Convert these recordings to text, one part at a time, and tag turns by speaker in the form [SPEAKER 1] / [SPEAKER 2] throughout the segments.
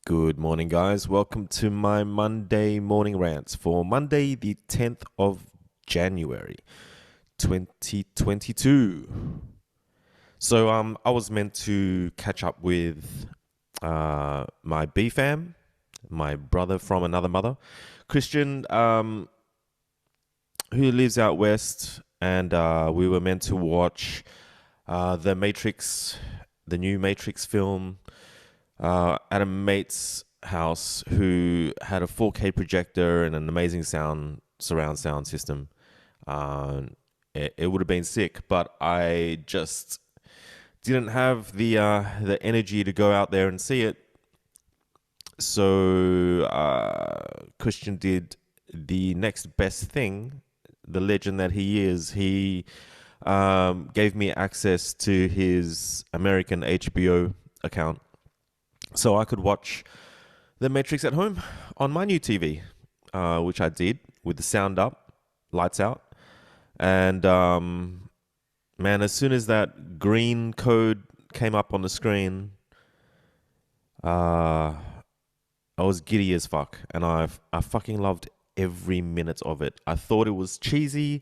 [SPEAKER 1] Good morning, guys. Welcome to my Monday morning rants for Monday, the 10th of January, 2022. I was meant to catch up with my B fam, my brother from another mother, Christian, who lives out west, and we were meant to watch the Matrix, the new Matrix film at a mate's house who had a 4K projector and an amazing surround sound system. Uh, it would have been sick, but I just didn't have the energy to go out there and see it. So Christian did the next best thing, the legend that he is. He gave me access to his American HBO account so I could watch The Matrix at home on my new TV, which I did with the sound up, lights out. And man, as soon as that green code came up on the screen, I was giddy as fuck. And I fucking loved every minute of it. I thought it was cheesy.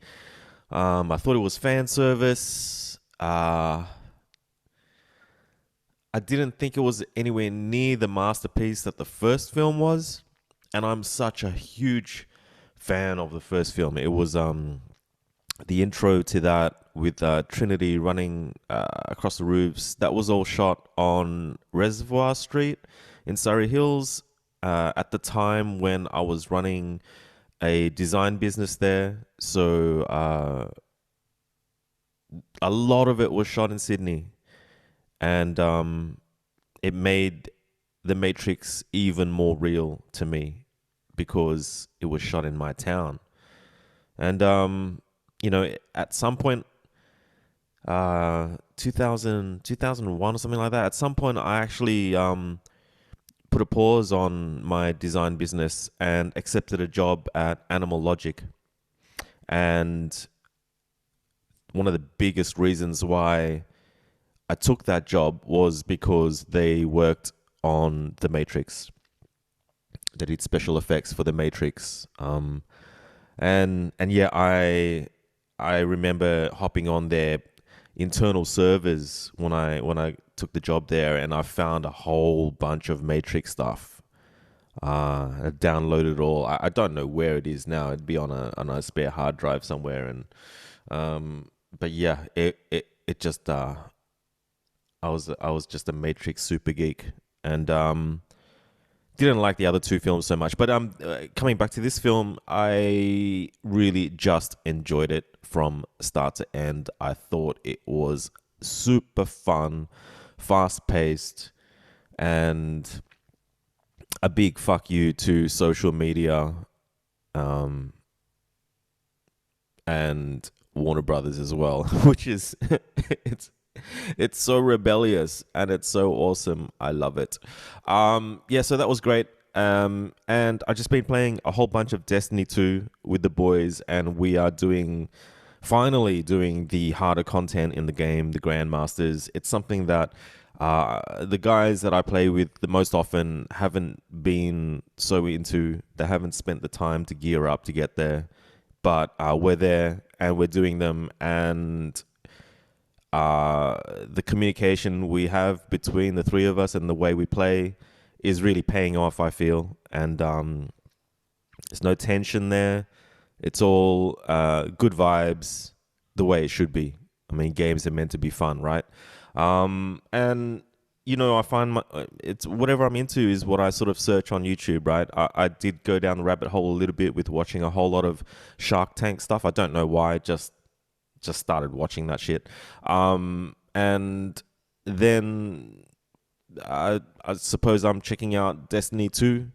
[SPEAKER 1] I thought it was fan service. I didn't think it was anywhere near the masterpiece that the first film was, and I'm such a huge fan of the first film. It was the intro to that with Trinity running across the roofs. That was all shot on Reservoir Street in Surrey Hills at the time when I was running a design business there. So a lot of it was shot in Sydney. And it made The Matrix even more real to me because it was shot in my town. And, at some point, 2001 or something like that, at some point I actually put a pause on my design business and accepted a job at Animal Logic. And one of the biggest reasons why I took that job was because they worked on The Matrix. They did special effects for The Matrix. And yeah, I remember hopping on their internal servers when I took the job there, and I found a whole bunch of Matrix stuff. I downloaded it all. I don't know where it is now. It'd be on a spare hard drive somewhere. And but yeah, it just I was just a Matrix super geek, and didn't like the other two films so much. But coming back to this film, I really just enjoyed it from start to end. I thought it was super fun, fast paced, and a big fuck you to social media, and Warner Brothers as well, which is it's it's so rebellious and it's so awesome. I love it. Yeah, so that was great. And I've just been playing a whole bunch of Destiny 2 with the boys, and we are finally doing the harder content in the game, the Grandmasters. It's something that the guys that I play with the most often haven't been so into. They haven't spent the time to gear up to get there. But we're there and we're doing them, and the communication we have between the three of us and the way we play is really paying off, I feel. And there's no tension there. It's all good vibes, the way it should be. I mean, games are meant to be fun, right? And I find it's whatever I'm into is what I sort of search on YouTube, right? I did go down the rabbit hole a little bit with watching a whole lot of Shark Tank stuff. I don't know why, just started watching that shit. And then I suppose I'm checking out Destiny 2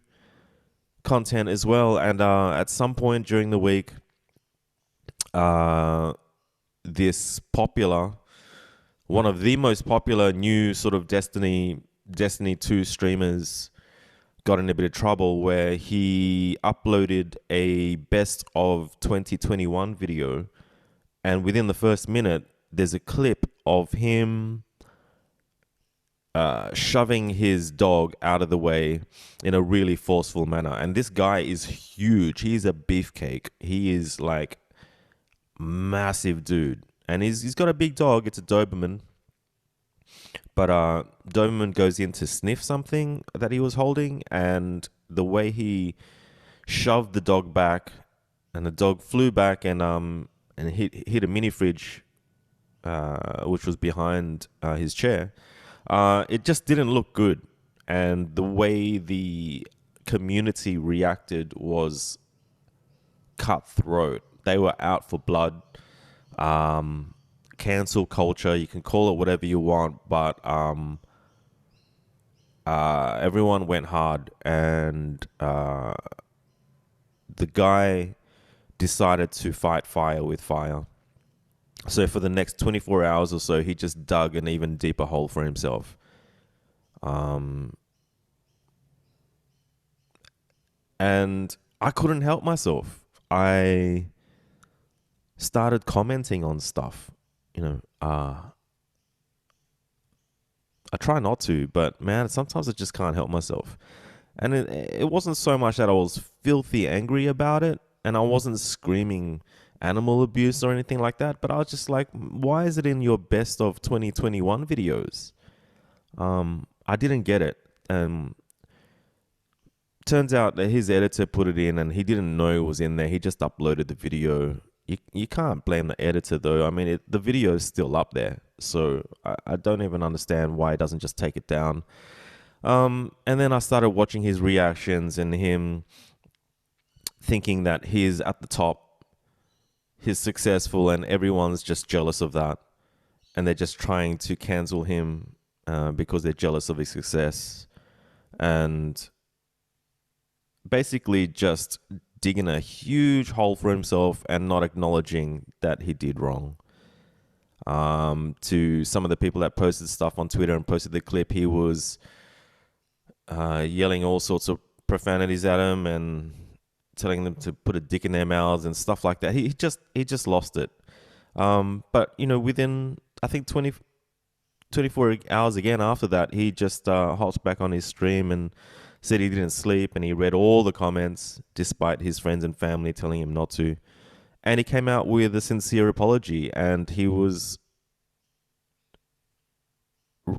[SPEAKER 1] content as well. And at some point during the week, one of the most popular new sort of Destiny 2 streamers got in a bit of trouble where he uploaded a best of 2021 video, and within the first minute there's a clip of him shoving his dog out of the way in a really forceful manner. And this guy is huge. He's a beefcake. He is like massive dude, and he's got a big dog. It's a Doberman, but Doberman goes in to sniff something that he was holding, and the way he shoved the dog back, and the dog flew back and hit a mini fridge, which was behind his chair. It just didn't look good, and the way the community reacted was cutthroat. They were out for blood. Cancel culture, you can call it whatever you want, but everyone went hard, and the guy decided to fight fire with fire. So for the next 24 hours or so, he just dug an even deeper hole for himself. And I couldn't help myself. I started commenting on stuff. I try not to, but man, sometimes I just can't help myself. And it wasn't so much that I was filthy angry about it, and I wasn't screaming animal abuse or anything like that, but I was just like, why is it in your best of 2021 videos? I didn't get it. Turns out that his editor put it in and he didn't know it was in there. He just uploaded the video. You can't blame the editor though. I mean, the video is still up there. So I don't even understand why he doesn't just take it down. And then I started watching his reactions and him thinking that he's at the top, he's successful, and everyone's just jealous of that. And they're just trying to cancel him because they're jealous of his success. And basically just digging a huge hole for himself and not acknowledging that he did wrong. To some of the people that posted stuff on Twitter and posted the clip, he was yelling all sorts of profanities at him and telling them to put a dick in their mouths and stuff like that. He just lost it. But within I think 24 hours again after that, he just hopped back on his stream and said he didn't sleep, and he read all the comments despite his friends and family telling him not to. And he came out with a sincere apology, and he was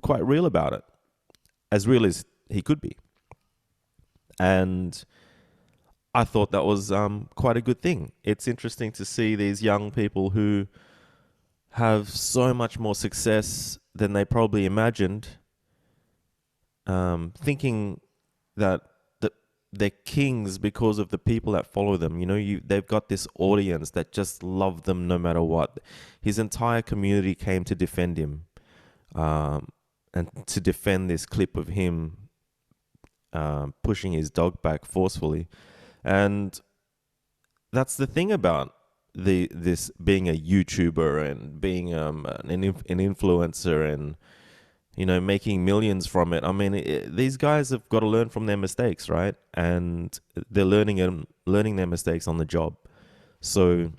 [SPEAKER 1] quite real about it, as real as he could be. And I thought that was quite a good thing. It's interesting to see these young people who have so much more success than they probably imagined, thinking that they're kings because of the people that follow them. They've got this audience that just love them no matter what. His entire community came to defend him, and to defend this clip of him pushing his dog back forcefully. And that's the thing about this being a YouTuber and being an influencer and making millions from it. I mean, these guys have got to learn from their mistakes, right? And they're learning their mistakes on the job. So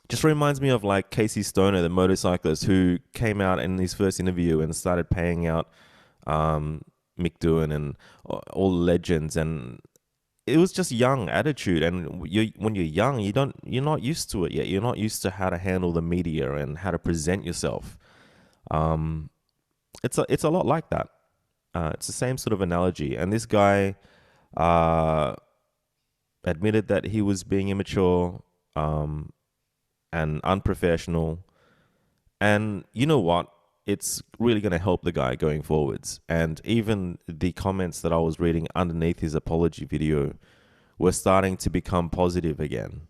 [SPEAKER 1] just reminds me of like Casey Stoner, the motorcyclist, who came out in his first interview and started paying out Mick Doohan and all the legends, and it was just young attitude. And when you're young, you're not used to it yet. You're not used to how to handle the media and how to present yourself. It's a lot like that. It's the same sort of analogy. And this guy admitted that he was being immature and unprofessional. And you know what? It's really going to help the guy going forwards. And even the comments that I was reading underneath his apology video were starting to become positive again.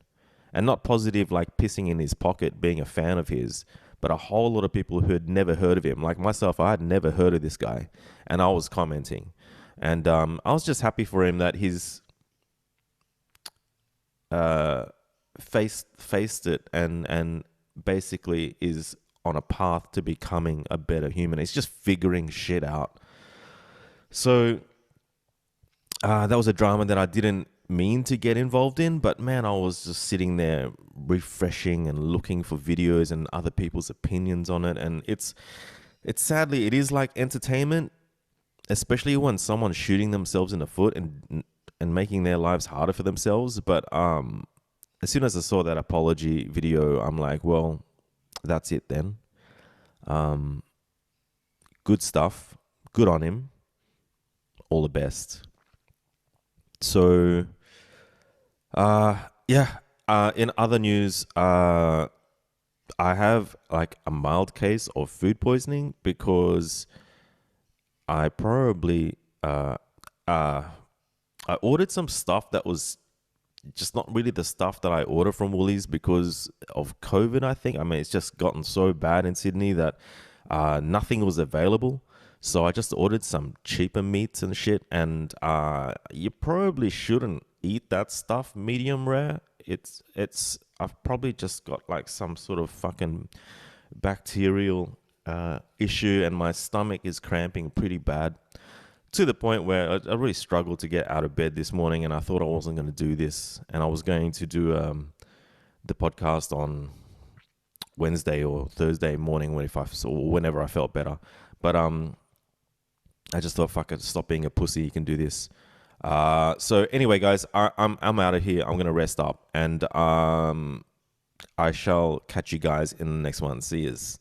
[SPEAKER 1] And not positive like pissing in his pocket, being a fan of his, but a whole lot of people who had never heard of him. Like myself, I had never heard of this guy, and I was commenting. And I was just happy for him that he's faced it and basically is on a path to becoming a better human. He's just figuring shit out. So that was a drama that I didn't mean to get involved in, but man, I was just sitting there refreshing and looking for videos and other people's opinions on it. And it's it's sadly it is like entertainment, especially when someone's shooting themselves in the foot and making their lives harder for themselves. But as soon as I saw that apology video, I'm like, well, that's it then. Um, Good stuff. Good on him. All the best. So, yeah. In other news, I have like a mild case of food poisoning because I probably uh, I ordered some stuff that was just not really the stuff that I order from Woolies because of COVID, I think. I mean, it's just gotten so bad in Sydney that nothing was available. So I just ordered some cheaper meats and shit. And you probably shouldn't eat that stuff medium rare. I've probably just got like some sort of fucking bacterial issue, and my stomach is cramping pretty bad to the point where I really struggled to get out of bed this morning, and I thought I wasn't going to do this, and I was going to do the podcast on Wednesday or Thursday morning whenever I felt better, but I just thought, fuck it, stop being a pussy. You can do this. So anyway, guys, I'm out of here. I'm gonna rest up, and I shall catch you guys in the next one. See yous.